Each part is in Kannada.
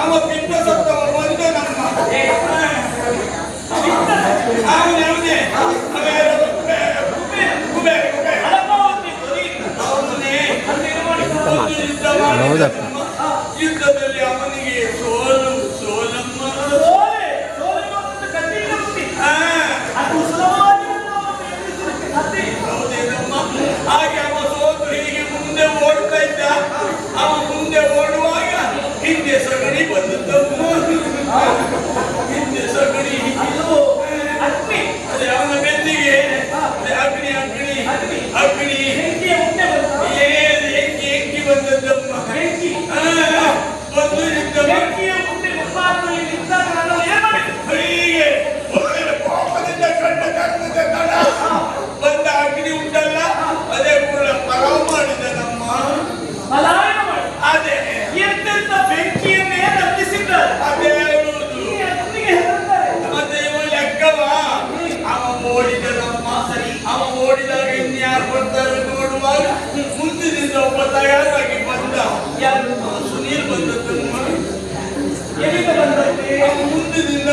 I'm a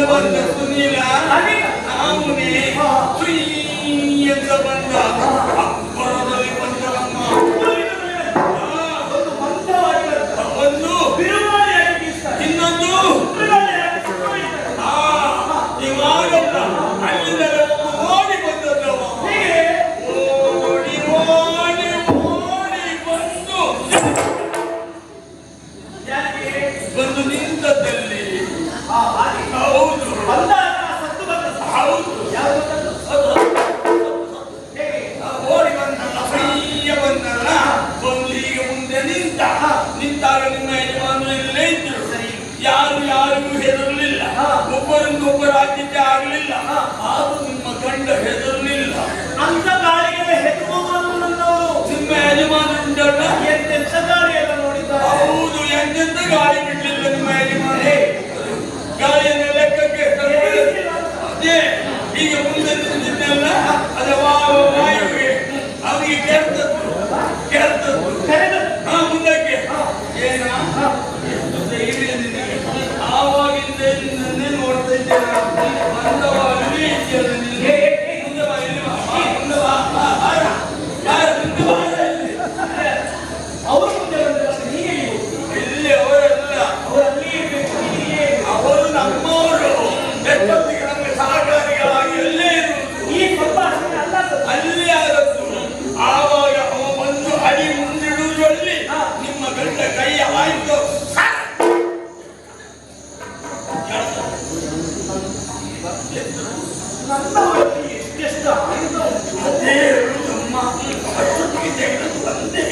ಬಂದ ಸುನೀಲ ಅವನೇ ಅಂತ ಬಂದ ಅಪ್ಪರದಲ್ಲಿ ಬಂದವಮ್ಮ ಒಂದು ಇನ್ನೊಂದು ಇವಾಗಲ್ಲ ಅಲ್ಲಿಂದಲೇ ಓಡಿ ಬಂದದ್ದವ ಓಡಿ ಓಡಿ ಓಡಿ ಬಂದು ನಿಂತದಲ್ಲಿ ಹೌದು ಹೌದು ಓಡಿ ಬಂದಲ್ಲ ಫ್ರೀಯ ಬಂದಲ್ಲ ಬಂದು ಈಗ ಮುಂದೆ ನಿಂತಾಗ ನಿಮ್ಮ ಯಜಮಾನ ಇಲ್ಲೇ ಇದ್ರು ಯಾರು ಯಾರಿಗೂ ಹೆದರಲಿಲ್ಲ ಒಬ್ಬರಿಂದೊಬ್ಬರು ಹಾಕಿದ್ದೆ ಆಗಲಿಲ್ಲ ಆದ್ರೂ ನಿಮ್ಮ ಗಂಡ ಹೆದರಲಿಲ್ಲ ಅಂತ ಗಾಳಿಗೆ ಹೆದರುವವರು ನಿಮ್ಮ ಯಜಮಾನ ಉಂಟಲ್ಲ ಎಂತೆಂತ ಗಾಳಿಯೆಲ್ಲ ನೋಡಿದ್ದಾರೆ ಹೌದು ಎಂತೆಂತ ಗಾಳಿ ಬಿಡ್ಲಿಲ್ಲ ನಿಮ್ಮ ಯಜಮಾನ ಗಾಳಿಯನ್ನು ಲೆಕ್ಕಕ್ಕೆ ಅದೇ ಈಗ ಮುಂದೆ ನಿಂತಿದ್ದಲ್ಲ ಅದ ವಾಯುವಿಗೆ ಅವನಿಗೆ ಕೆರ್ತದ್ದು ಮುಂದಕ್ಕೆ ಏನ ಆವಾಗಿಂದ ನೋಡ್ತಾ ಇದ್ದೇನೆ ಬಂದವಾಗಲಿ ಅವರು ಮುಂದೆ ಇಲ್ಲಿ ಅವರಲ್ಲ ಅವರು ನಮ್ಮವರು ನಮಗೆ ಸಹಕಾರಿಗಳಾಗಿ ಅಲ್ಲೇ ಇರುವುದು ಈ ಸಂಭಾಷಣೆ ಅಲ್ಲಿ ಆದದ್ದು ಆವಾಗ ಅವ ಬಂದು ಅಡಿ ಮುಂದಿಡುವುದರಲ್ಲಿ ನಿಮ್ಮ ಗಂಡ ಕೈ ಆಯ್ತು ಎಷ್ಟೆಷ್ಟು ಅದೇ ನಮ್ಮ ಬಂದೆ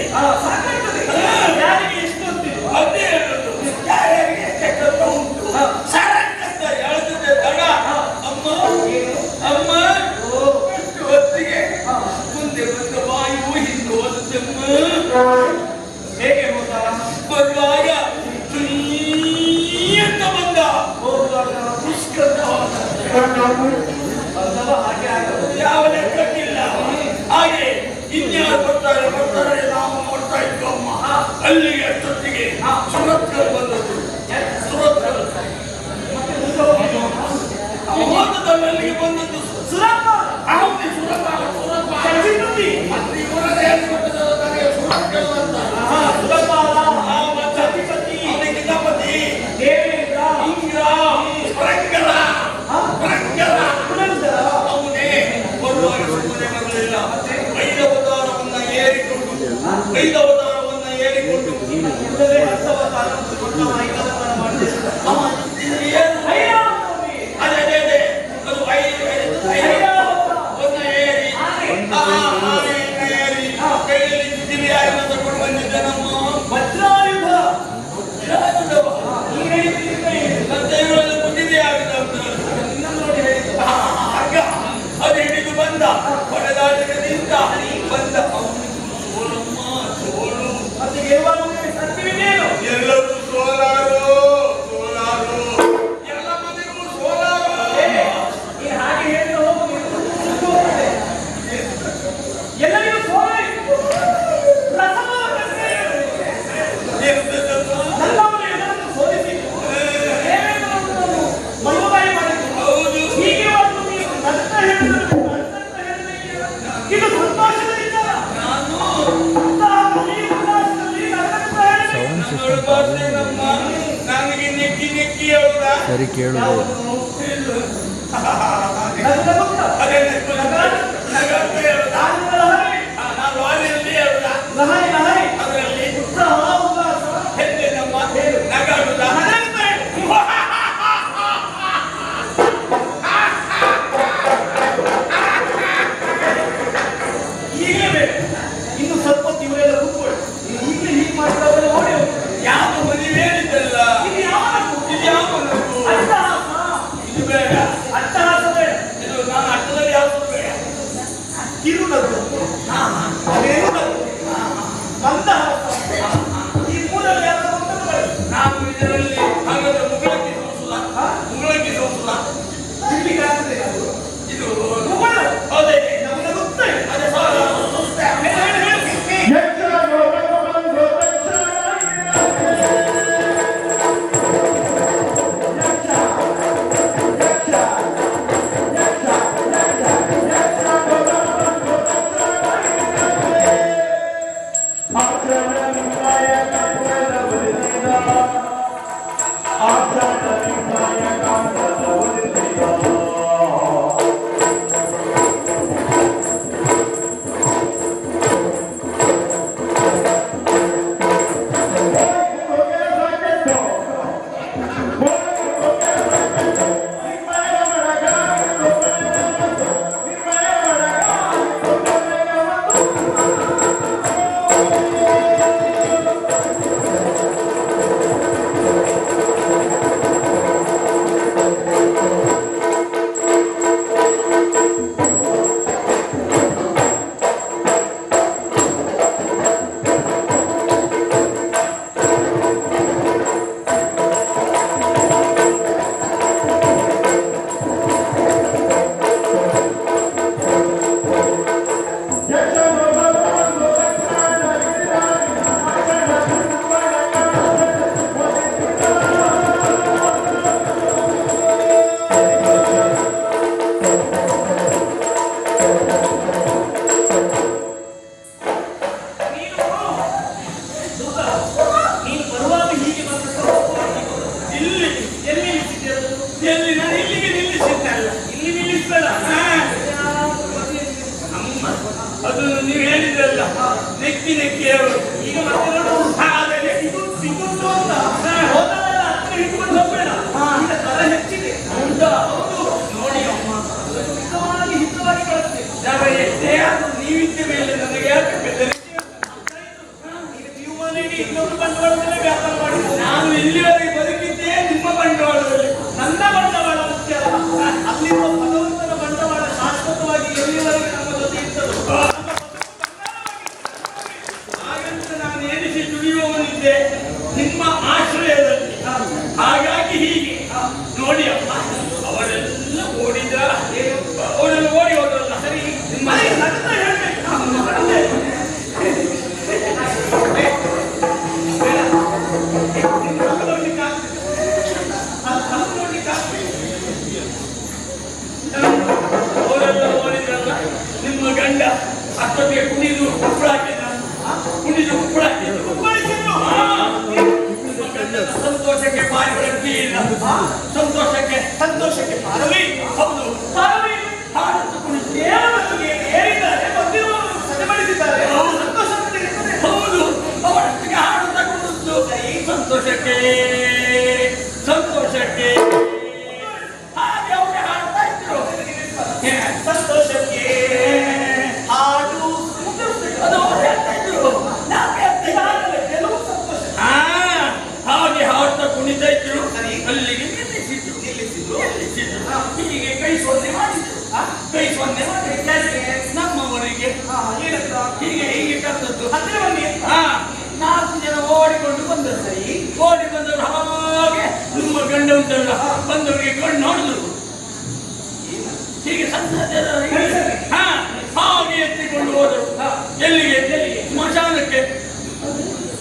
ಯಾರಿಗೆ ಎಷ್ಟು ಅದೇ ಯಾರ್ಯಾರಿಗೆ ಎಷ್ಟೆಷ್ಟು ಉಂಟು ಸರಕ್ಕಂತ ಹೇಳ್ತದೆ ತಡ ಅಮ್ಮ ಅಮ್ಮ ಹೊತ್ತಿಗೆ ಮುಂದೆ ಬಂದ ವಾಯು ಹಿಂದೆ ಹೋದಮ್ಮ ಹೇಗೆ ಹೋದ ಬರುವಾಗ ಅಂತ ಬಂದ ಹೋಗುವಾಗ ಬಂದವ ಹಾಗೆ ಆಗದು ಯಾವ ಲೆಕ್ಕಕ್ಕಿಲ್ಲ ಹಾಗೆ ಇನ್ಯಾರು ಬರ್ತಾರೆ ನಾವು ನೋಡ್ತಾ ಇದ್ವು ಅಮ್ಮ ಅಲ್ಲಿಗೆ ಅಷ್ಟೊತ್ತಿಗೆ ಸುರತ್ಕಲ್ ಬಂದದ್ದು ಸುರತ್ಕಲ್ ಅಲ್ಲಿಗೆ ಬಂದದ್ದು ಸುರಪ್ಪ ಅವನಿಗೆ ಸುರಪ್ಪ ಐದವತಾರವನ್ನ ಏರಿಕೊಂಡು ಅದು ಹಿಡಿದು ಬಂದ ಹೊಡೆದಾಟದಿಂದ ಬಂದ ಎಲ್ಲರೂ ಸೋಲಾರು ಎಲ್ಲ ಮನೆಗೂ ಸೋಲಾರು ಹಾಗೆ ಹೇಳಿ ಎಲ್ಲರಿಗೂ ಸೋಲ ಸೋಲಿಸಿ ಮನೋದಾಯ ಮಾಡಿದ್ರು ಹೀಗೆ ಇದು ಸಂತೋಷದ ವಿಚಾರ ನನಗೆ ನೆಕ್ಕಿ ನೆಕ್ಕಿ ಹೇಳುದ ಸರಿ ಕೇಳುದು ನಾನು ವಾಲಿಯಲ್ಲಿ ಹೇಳುದ ಅದರಲ್ಲಿ ಹೆಣ್ಣೆ ನಮ್ಮ ನಗಾಡುದ ಈಗಲೇ ಇನ್ನು ಸ್ವಲ್ಪ ತಿಂಗಳೆಲ್ಲ ಕೂತ್ಕೊಳ್ಳಿ ಈಗಲೇ ಹೀಗೆ ಮಾಡಿದ್ರೆ ಓಡಿ ಯಾವ ಮದುವೆ ಹೇಳಿದ್ದಲ್ಲ ಇದು ಯಾವ ಇದು ಬೇಡ ಅಟ್ಟಹಾಸ ಬೇಡ ಇದು ನಾನು ಅರ್ಥದಲ್ಲಿ ಯಾವುದು ಬೇಡ ಕಿರುನದ್ದು ಅದೇನು ಮಂದ ಈ ಮೂರಲ್ಲಿ ಯಾರು ನಾನು ಇದರಲ್ಲಿ ಹಾಗಾದ್ರೆ ಮುಗಳಕ್ಕೆ ಸೋಸುದ ತಿರ್ಲಿಕ್ಕಾಗ್ತದೆ ಇದು ಮುಗಳ ಹೌದೇ ನಮಗೆ ಗೊತ್ತೇ ಅದೇ ನಾನು ಇಲ್ಲಿಗೆ ನಿಲ್ಲಿಸಿದ್ದಲ್ಲ. ಇಲ್ಲಿ ನಿಲ್ಲಿಸ್ಬೇಡ. ಅಮ್ಮ ಅದು ನೀವು ಹೇಳಿದ್ರಲ್ಲ, ನೆಕ್ಕಿ ನೆಕ್ಕಿ ಹೇಳು. ಈಗ ಮತ್ತೆ ನೋಡು, ಹಾಗಾದ್ರೆ ಇದು ಸಿಗುತ್ತು ಅಂತ ಹೋದಲ್ಲ ಹತ್ರ ಇಟ್ಕೊಂಡು ಹೋಗ್ಬೇಡ. ಈಗ ದರ ಹೆಚ್ಚಿದೆ. ಹೌದಾ? ಹೌದು. ನೋಡಿ ಅಮ್ಮ, ಹಿತವಾಗಿ ಕಳಿಸ್ತೇನೆ. ನಾವು ಎಷ್ಟೇ ಆದ್ರೂ ನೀವಿದ್ದ ಮೇಲೆ ನನಗೆ ಯಾಕೆ ಬೆದರಿಕೆ? ಈಗ ಜೀವಮಾನ ಇಡೀ ಇನ್ನೊಂದು ಬಂಡವಾಳದಲ್ಲೇ ವ್ಯಾಪಾರ ಮಾಡಿದ್ದು. ನಾನು ಇಲ್ಲಿವರೆಗೆ ಬದುಕಿದ್ದೇ ನಿಮ್ಮ ಬಂಡವಾಳದಲ್ಲಿ. ನನ್ನ ಬಂಡವಾಳ ಮುಖ್ಯ ಅಲ್ಲ. ಅಲ್ಲಿರುವ ಭಗವಂತನ ಬಂಡವಾಳ ಶಾಶ್ವತವಾಗಿ ಎಲ್ಲಿವರೆಗೆ ನಮ್ಮ ಜೊತೆ ಇರ್ತದೋ ಹಾಗಂತ ನಾನು ಎನಿಸಿ ದುಡಿಯುವವನಿದ್ದೆ ನಿಮ್ಮ ಆಶ್ರಯದಲ್ಲಿ. ಹಾಗಾಗಿ ಹೀಗೆ ನೋಡಿ ಅಮ್ಮ, ಅವರೆಲ್ಲ ಓಡಿದ, ಅವರೆಲ್ಲ ಓಡಿ ಹೋದ್ರಲ್ಲ. ಸರಿ, ನಿಮ್ಮ ನಗ್ತಾ ಹೇಳ್ಬೇಕು. ಅವರೆಲ್ಲ ಓಡಿದ್ರಲ್ಲ. ನಿಮ್ಮ ಗಂಡ ಅಷ್ಟೊತ್ತಿಗೆ ಕುಣಿದು ಕುಪ್ಪಳ ಹಾಕಿದ, ಕುಣಿದು ಕುಪ್ಪಳ ಹಾಕಿದ್ರು. ನಿಮ್ಮ ಗಂಡನ ಸಂತೋಷಕ್ಕೆ ಬಾರಿ ಬರಕ್ಕೆ ಇಲ್ಲ. ಸಂತೋಷಕ್ಕೆ ಪಾರವಿ. ಹೌದು, ಪಾರವಿ. ಹಾಡಂತ ಕುಣಿದು ಏನು ಮತ್ತು ಏರಿದ್ದಾರೆ, ಬಂದಿರುವವರು ಸಜೆಪಡಿಸಿದ್ದಾರೆ. ಸಂತೋಷ ಅಂತ ಇರ್ತದೆ. ಹೌದು, ಅವರೊಟ್ಟಿಗೆ ಹಾಡು ತಗೊಂಡದ್ದು. ಸಂತೋಷಕ್ಕೆ ಹಾಗೆ ಅವರೇ ಹಾಡ್ತಾ ಇದ್ರು. ಸಂತೋಷಕ್ಕೆ ಹಾಡು ಅದು ಅವ್ರು ಹೇಳ್ತಾ ಇದ್ರು, ನಾವು ಹೇಳ್ತಾ ಇದ್ವಿ. ಕೆಲವು ಸಂತೋಷ ಹಾಗೆ ಹಾಡ್ತಾ ಕುಣಿತಾ ಇದ್ರು. ಸರಿ. ಅಲ್ಲಿಗೆ ನಿಲ್ಲಿಸಿದ್ರು. ಹೀಗೆ ಕೈ ಸೊನ್ನೆ ಮಾಡಿದ್ರು. ಕೈ ಸೊನ್ನೆ ಮಾಡಿ ನಮ್ಮವರಿಗೆ ಏನಂತ ಹೀಗೆ ಕರೆದದ್ದು. ಹತ್ತಿರ ಬನ್ನಿ. 4 ಜನ ಓಡಿಕೊಂಡು ಬಂದರು. ಸರಿ. ಓಡಿ ಬಂದವರು ಹಾಗೆ ನಿಮ್ಮ ಗಂಡ ಉಂಟಲ್ಲ, ಬಂದವರಿಗೆ ಕಣ್ಣು ನೋಡಿದ್ರು. ಹೀಗೆ ಸಣ್ಣ ಹಾಗೆ ಎತ್ತಿಕೊಂಡು ಹೋದರು. ಎಲ್ಲಿಗೆ? ಸ್ಮಶಾನಕ್ಕೆ,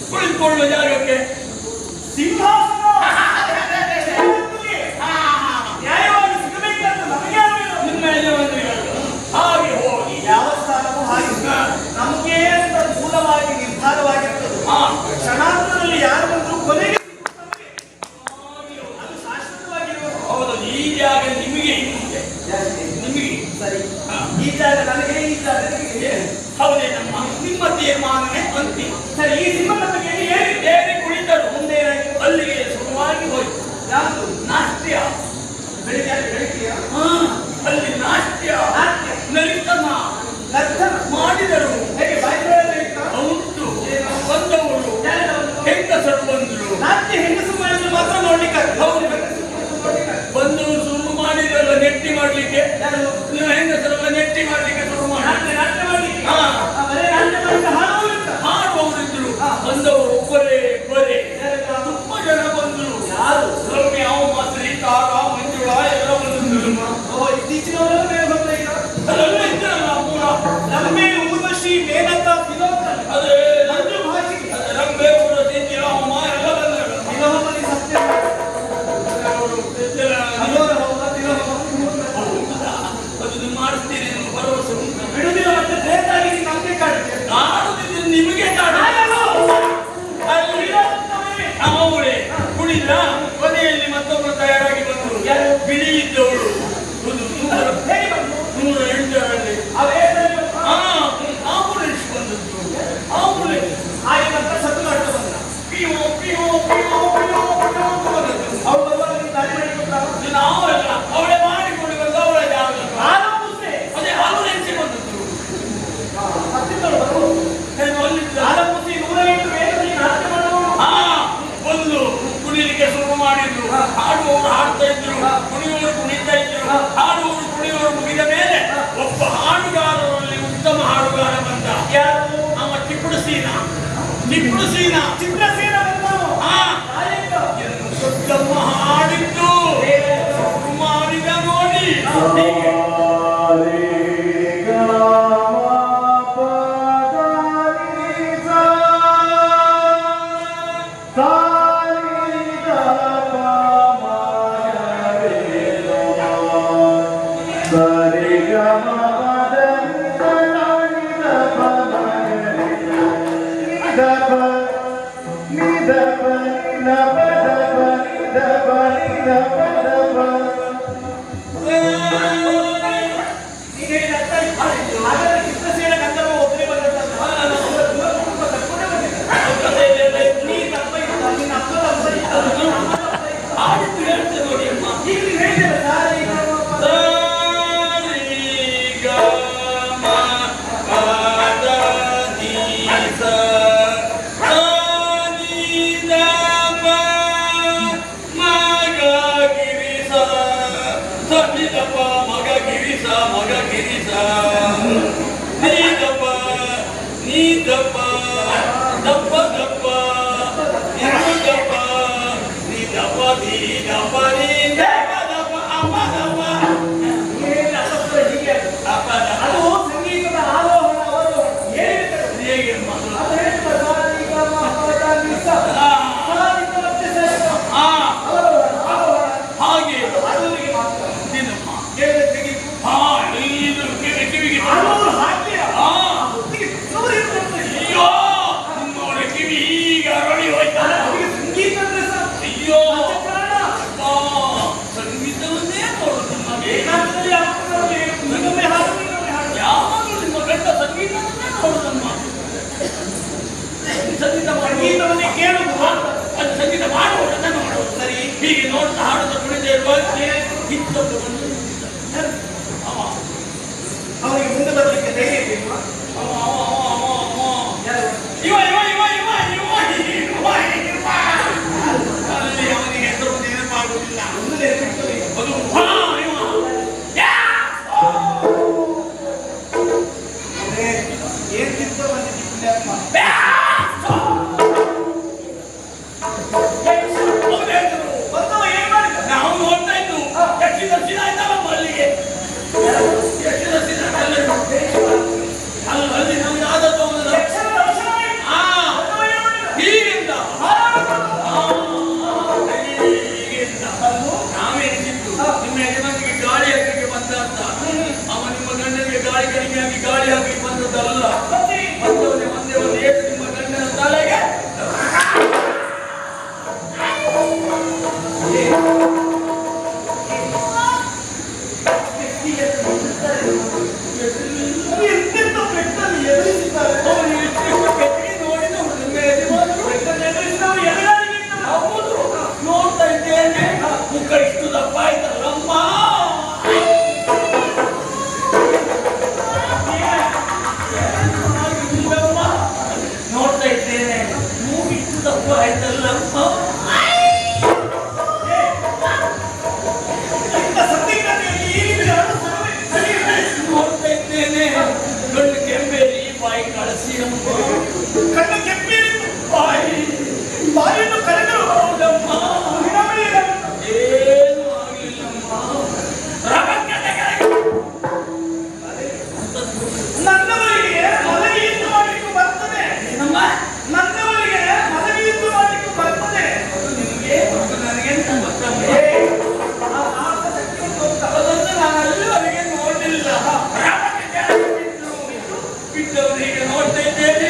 ಕುಳಿತುಕೊಳ್ಳುವ ಜಾಗಕ್ಕೆ. ಸಿಂಹಾಸನ ನ್ಯಾಯವಾಗಿ ಸಿಗಬೇಕಂತ ನಮಗೆ ಆಗಬೇಕು. ನಿಮ್ಮ ಯಜಮಾನರಿಗಳು ಹಾಗೆ ಹೋಗಿ ಯಾವ ಸ್ಥಾನವೂ ಹಾಗಿಲ್ಲ. ನಮಗೆ ಅಂತ ಮೂಲವಾಗಿ ನಿರ್ಧಾರವಾಗಿರ್ತದೆ. ಕ್ಷಣಾಂತರದಲ್ಲಿ ಯಾರು ಬಂದರೂ ಕೊನೆಗೆ ಅದು ಶಾಶ್ವತವಾಗಿರುವ. ಹೌದು, ಈ ಜಾಗ ನಿಮಗೆ ಇದೆ. ನಿಮಗೆ ಸರಿ. ಈ ಜಾಗ ನನಗೆ, ಈ ಜಾಗ ನಿಮಗೆ. ಹೌದೇ ನಮ್ಮ ನಿಮ್ಮ ತೀರ್ಮಾನವೇ ಅಂತಿಮ. ಸರಿ. ಈ ಸಿಂಹಕ್ಕೆ ಏರಿ ಕುಳಿತರು. ಮುಂದೆ ಏನಾಯ್ತು? ಅಲ್ಲಿಗೆ ಶುರುವಾಗಿ ಹೋಯ್ತು ಯಾವುದು? ನಾಟ್ಯ. ಬೆಳಿಗ್ಗೆ ಅಲ್ಲಿ ನಾಟ್ಯ ನರ್ತನ ನರ್ತನ ಮಾಡಿದರು. ಹೇಗೆ ಬಾಯಿಗಳಲ್ಲಿ ಇಟ್ಟ? ಉಂಟು ಬಂದವರು ಹೆಂಗಸರು ಬಂದರು. ನಾಟ್ಯ ಹೆಂಗಸು ಮಾಡಿದ್ರು ಮಾತ್ರ ನೋಡ್ಲಿಕ್ಕೆ ಹೌದು, ಬಂದು ಶುರು ಮಾಡಿದ್ರಲ್ಲ ನೆಟ್ಟಿ ಮಾಡ್ಲಿಕ್ಕೆ. ನೀವು ಹೆಂಗಸರೆಲ್ಲ ನೆಟ್ಟಿ ಮಾಡ್ಲಿಕ್ಕೆ ಶುರು ಮಾಡಿ ನಾಟ್ಯ ಮಾಡಿ ಹಾ, ಬರೀ ನಾಟ್ಯ ಮಾಡಿದ ಹಾಡುವುದಿಲ್ಲ. ಮಾಡುವವರಿದ್ರು. ಬಂದವರು ಒಬ್ಬರೇ ತುಂಬಾ ಜನ ಬಂದರು. ಯಾರು? ರಮ್ಯ, ಮಾತ್ರಿ, ತಾರ, ಮಂಜುಳಾ ಎಲ್ಲ ಬಂದಿದ್ರು. ಇತ್ತೀಚಿನವರೆಲ್ಲ ಬೇರೆ ಬಂದ್ರೆ ಈಗ ಅದೆಲ್ಲ ಇದ್ರಲ್ಲ ಪೂರ. ರಮ್ಯೆ, ಊರ್ವಶಿ, ಮೇನಕಾ, ವಿನೋದ, ಅದೇ ಮಂಜು ಭಾಷಿ, ರಂಬೆ, ಊರ್ವಶಿ, ತಿಲೋಮ ಎಲ್ಲ ಬಂದರು. ವಿನೋಮನಿ ಸತ್ಯ, ಅಲೋರ ಹೋದ ತಿಲೋಮ. ಅದು ಮಾಡಿಸ್ತೀರಿ ಎಂದು ಭರವಸೆ ಉಂಟು. ಬಿಡುದಿಲ್ಲ. ಮತ್ತೆ ಬೇತಾಗಿ ನಮಗೆ ಕಾಡುತ್ತೆ. ಆಡುದಿದ್ರೆ ನಿಮಗೆ ಕಾಡು. ಅಲ್ಲಿ ಅವಳೇ ಕುಣಿದ ಕೊನೆಯಲ್ಲಿ ಮತ್ತೊಬ್ಬರು ತಯಾರಾಗಿ ಬಂದರು. ಬಿಳಿ ಇದ್ದವಳು ಒಂದು ಹೇಗೆ ಬಂತು? 108ರಲ್ಲಿ ಅವೇದಲ್ಲಿ ಆಂಬುಲೆನ್ಸ್ ಬಂದದ್ದು. ಆಂಬುಲೆನ್ಸ್ ಹಾಗೆ ನಂತರ ಸತ್ತು ಮಾಡ್ತಾ ಬಂದ. ಪಿಯೋ ಪಿಯೋ ಪಿಯೋ ಪಿಯೋ ಪಿಯೋ ಅಂತ ಬಂದದ್ದು. ಅವಳು ಬರುವಾಗ ನೀವು ದಾರಿ ಮಾಡಿಕೊಟ್ಟಾಗ ನಾವಲ್ಲ, ಅವಳೇ ಮಾಡಿಕೊಂಡು ಬಂದು ಅವಳ ಜಾಗ ಆರಂಭಿಸೆ. ಅದೇ ಆಂಬುಲೆನ್ಸ್ ಬಂದದ್ದು. ಹತ್ತಿದ್ದಳು ಬರು. ಅಲ್ಲಿದ್ದ ಆರಂಭಿಸಿ 108 ವೇಗದಲ್ಲಿ ನಾಟ್ಯ ಮಾಡುವವರು. ಒಂದು ಕುಣಿಲಿಕ್ಕೆ ಶುರು ಮಾಡಿದ್ರು. ಹಾಡುವವರು ಹಾಡ್ತಾ ಇದ್ರು, ಕುಣಿಯುವವರು ಕುಣಿತಾ ಇದ್ರು. ಹಾಡುವವರು ಕುಣಿಯುವವರು ಮುಗಿದ ಮೇಲೆ ಒಬ್ಬ ಹಾಡುಗಾರರಲ್ಲಿ ಉತ್ತಮ ಹಾಡುಗಾರ ಬಂದ. ಯಾರು? ನಮ್ಮ ಚಿಕ್ಕುಡುಸೀನ. ಚಿಕ್ಕುಡುಸೀನ ಚಿತ್ರಸೇನ ಬಂದವರು. ನಾಯಕ. ದೊಡ್ಡಮ್ಮ ಹಾಡಿದ್ದು ಶುರು ಮಾಡಿದ ನೋಡಿ. ಹೀಗೆ ನೀದಪ್ಪ ಮಗ ಗಿರೀಶ ನೀದಪ್ಪ ನೀದಪ್ಪ ದಪ್ಪ ದಪ್ಪ ನೀದಪ್ಪ ನೀದಪ್ಪ ನೀದಪ್ಪ ನೀದಪ್ಪ ದಪ್ಪ ಅಪ್ಪ ದಪ್ಪ ಏನಿಲ್ಲ, ಅಪಸ್ವರ ಹೀಗೆ ಅಪ್ಪ ದಪ್ಪ ಅದು ಸಂಗೀತದ ಆರೋಹಣ ಅವರೋಹಣ ಹೇಳಿರ್ತದೆ. ಹೇಗೆ ಮಗಳು ಅದು ಹೇಳ್ತದೆ, ಸಾರಿಗ ಮಹದ ನಿಸ. ಆ, ಸಾರಿಗ ಮತ್ತೆ ಸರಿಗ. ಆ, ಅವರೋಹಣ, ಆರೋಹಣ. ಹಾಗೆ ಹಾಡುವವರಿಗೆ ಮಾತ್ರ. ನಿನ್ನಮ್ಮ ಕೇಳಿದ್ರೆ ತೆಗೀತು. ಹಾ ಇದು ಕಿವಿಗೆ ಹಾಡುವವರು ಹಾಡ್ತೀಯ? ಹಾ ಹೊತ್ತಿಗೆ ಅವರು ಏನು ಮಾಡ್ತಾರೆ? ಅಯ್ಯೋ ನಿಮ್ಮವರ ಕಿವಿ ಈಗ ಅರಳಿ ಹೋಯ್ತಾ ಅವರಿಗೆ ಸಂಗೀತ ಅಂದ್ರೆ ಸಹ ಅಯ್ಯೋ ಪಂಚಪ್ರಾಣ. ಅಪ್ಪಾ, ಸಂಗೀತವನ್ನೇ ನೋಡುದು ನಮಗೆ ಏಕಾಂತದಲ್ಲಿ ಯಾವತ್ತೂ ಇನ್ನೊಮ್ಮೆ ಹಾಡು, ಇನ್ನೊಮ್ಮೆ ಹಾಡು. ಯಾವಾಗಲೂ ನಿಮ್ಮ ಗಂಡ ಸಂಗೀತವನ್ನೇ ನೋಡುದಮ್ಮ ಸಂಗೀತ ಮಾಡುವ ಸಂಗೀತವನ್ನೇ ಕೇಳುವುದು ಮಾತ್ರ. ಅದು ಸಂಗೀತ ಮಾಡುವುದನ್ನ ನೋಡುವುದು ಸರಿ. ಹೀಗೆ ನೋಡ್ತಾ ಹಾಡುತ್ತಾ ಕುಣಿದೇ ಇರುವಾಗ ಹಿತ್ತೊಬ್ಬ ಬಂದು ಅವ ಅವರಿಗೆ ಮುಂದೆ ಬರಲಿಕ್ಕೆ ಧೈರ್ಯ ಇಲ್ವಾ? ಅವ ಅವ ಅವ ಅವ ಅವ ಯಾರು? ಇವ ಇವ ಇವ ಇವ ಇವ ಇವ ಇವ ಅಲ್ಲಿ ಅವನಿಗೆ ಹೆಸರು ನೆನಪಾಗುವುದಿಲ್ಲ ಒಂದು ನೆನಪಿಟ್ಟರೆ ಅದು ಹಾ ಇವ ಯಾ ಅದೇ ಏನ್ ಚಿತ್ತ ಬಂದಿದ್ದು ಪುಣ್ಯಾತ್ಮ. ಬಂದವ ಏನ್ ಮಾಡಿದ? ನಾವು ನೋಡ್ತಾ ಇದ್ದು ಎಷ್ಟು ದರ್ಶನ ಆಯ್ತಲ್ಲ ಅಲ್ಲಿಗೆ ಎಷ್ಟು ದರ್ಶನ ಅಲ್ಲಿ ನಮ್ಗೆ ಆದದ್ದು ಅವನ ಯಕ್ಷನ ದರ್ಶನ ಆಯ್ತು. ಆ ಬಂದವ ಏನ್ ಮಾಡಿದ? ಹೀಗಿಂದ ಹೀಗಿಂದ ಬಂದು ನಾವೇನಿದ್ದು ನಿಮ್ಮ ಯಜಮಾನಿಗೆ ಗಾಳಿ ಹಾಕಲಿಕ್ಕೆ ಬಂದ ಅಂತ ಅವ ನಿಮ್ಮ ಗಂಡನಿಗೆ ಗಾಳಿ ಕಡಿಮೆ ಆಗಿ ಗಾಳಿ ಹಾಕಿ ಬಂದದ್ದಲ್ಲ ಬರ್ತೀರಿ. ಬಂದವನೇ ಒಂದೇ ಒಂದು ಏಟು ನಿಮ್ಮ ಗಂಡನ ತಲೆಗೆ ಎಂತೆಂಥ ಪೆಟ್ಟನ್ನು ಎದುರಿಸಿದ್ದಾರೆ. ಅವನು ಎಷ್ಟು ಕೆಟ್ಟಿಗೆ ನೋಡಿದ ನಿಮ್ಮ ಯಜಮಾನರು ಪೆಟ್ಟನ್ನು ಎದುರಿಸಿದವರು ಎದುರಾಳಿಗೆ ಇದ್ದಾರೆ. ಹೌದು ನೋಡ್ತಾ ಇದ್ದೇನೆ ಮುಖ ಇಷ್ಟು ದಪ್ಪ ಆಯ್ತಲ್ಲಮ್ಮ ಇಲ್ಲಮ್ಮ. ನೋಡ್ತಾ ಇದ್ದೇನೆ ಮೂಗು ಇಷ್ಟು ದಪ್ಪ ಆಯ್ತಲ್ಲಮ್ಮ ಇಂಥ ಸಂದಿಗ್ಧತೆಯಲ್ಲಿ ಈ ರೀತಿ ಹರಡು ಸರಿಯಿಲ್ಲ. ನೋಡ್ತಾ ಇದ್ದೇನೆ ಕಣ್ಣು ಕೆಂಬೇರಿ ಬಾಯಿ ಕಳಸಿ ಅಮ್ಮ ಕಣ್ಣು ಕೆಂಪೇರಿತು, ಬಾಯಿ ಬಾಯನ್ನು ಕಳೆದರು. ಹೌದಮ್ಮ ವಿನಮ್ರಿಯರು. ಏನು ಆಗಲಿಲ್ಲಮ್ಮ ರಭಕ್ಕೆ ತೆಗೆದು ನನ್ನವರಿಗೆ ಮಲಗಿದ್ದು ಮಾಡಲಿಕ್ಕೆ ಬರ್ತದೆ. ಏನಮ್ಮ ನನ್ನವರಿಗೆ ಮಲಗಿದ್ದು ಮಾಡಲಿಕ್ಕೆ ಬರ್ತದೆ. ನಿಮಗೆ ಮತ್ತು ನನಗೆಂತ ಗೊತ್ತಮ್ಮ ಏ, ಆ ಆತ್ಮ ಶಕ್ತಿಯನ್ನು ಗೊತ್ತಾ? ಅದನ್ನು ನಾನು ಅಲ್ಲಿವರೆಗೆ ನೋಡಲಿಲ್ಲ ರಭಕ್ಕೆ ಕೆಳಗೆ ಬಿದ್ದವನಿಗೆ ನೋಡ್ತಾ ಇದ್ದೇನೆ